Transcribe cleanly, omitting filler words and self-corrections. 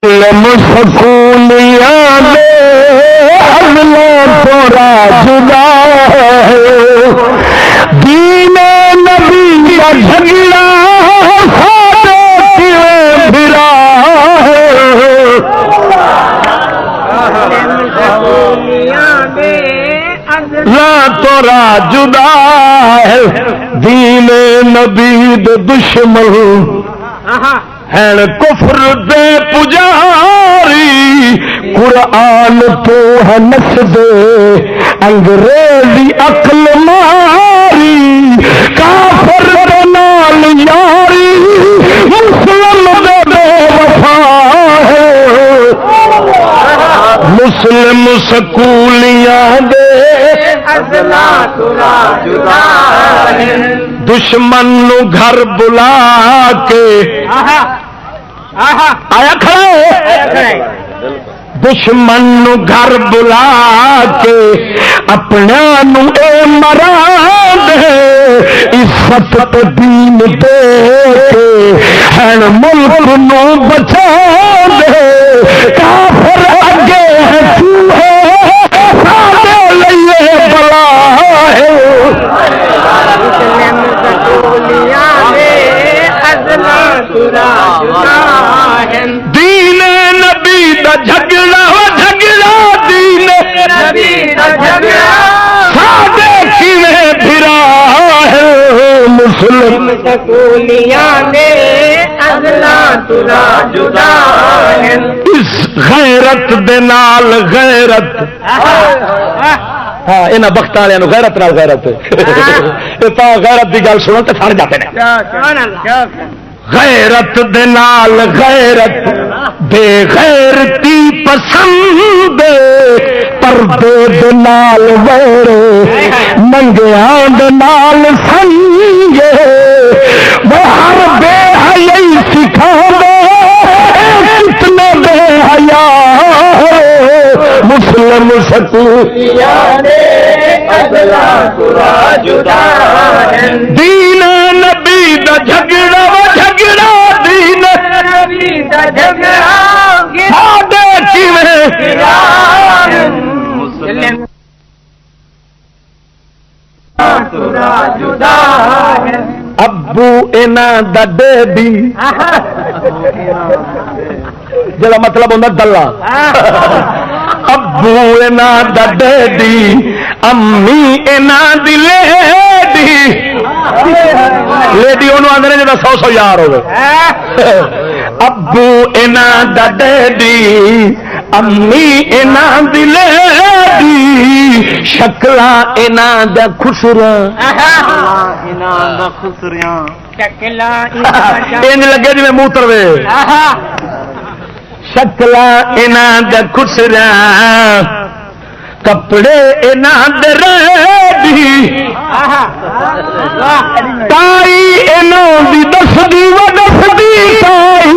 سکولیاں میں اللہ تورا جدا ہے دین نبی کا جھگڑا سارے کیے بھرا اللہ تورا جدا ہے دین نبی دے دشمن ہیں کفر دے پجاری قرآن تو ہے نس دے انگریزی عقل ماری کافر دے نال یاری مسلم دے بے وفا ہے مسلم سکولیاں دے ازلا ترا جدا ہے دشمن نو گھر بلا کے آیا کھڑے دشمن نو گھر بلا کے اپنا نو اے مرا دے عزت تے دین دے کے ہن ملک نو بچا دے کافر اگے ہے چوہے ساڈے لئے بلا ہے دین نبی دا جھگڑا جھگڑا دین نبی دا جھگڑا ساڈے کیویں پھرا ہے مسلم سکولیاں نے ازلا ترا جدا ہے اس غیرت دے نال غیرت ہاں یہاں بخت والوں غیرت نال غیرت غیرت کی گل سنو تو سڑ جاتے ہیں غیرت دے نال غیرت بے غیرتی پسند پردے دے نال ویرے ننگیاں دے نال سنگے باہر بے حیائی سکھا دے کتنے بے حیا مسلم سکولیاں نے ازلا ترا جدا ہے دین نبی دا جھگڑا جھگڑا دین نبی دا جھگڑا ساڈے کیویں پھرا مسلم ترا جدا ہے ابو انہاں دا ڈیڈی جڑا مطلب ہوندا دلہ ابو انہاں دا ڈیڈی امی انہاں دی لیڈی انہوں آدھے جا 100 یار ہو ابو انہاں دا ڈیڈی امی انہاں دی لیڈی شکلاں انہاں دا خسراں انج لگے جی منہ تروے شکلاں انہاں دا خسراں کپڑے انہاں دے ریڈی تائی انہاں دی دسدی و دسدی تائی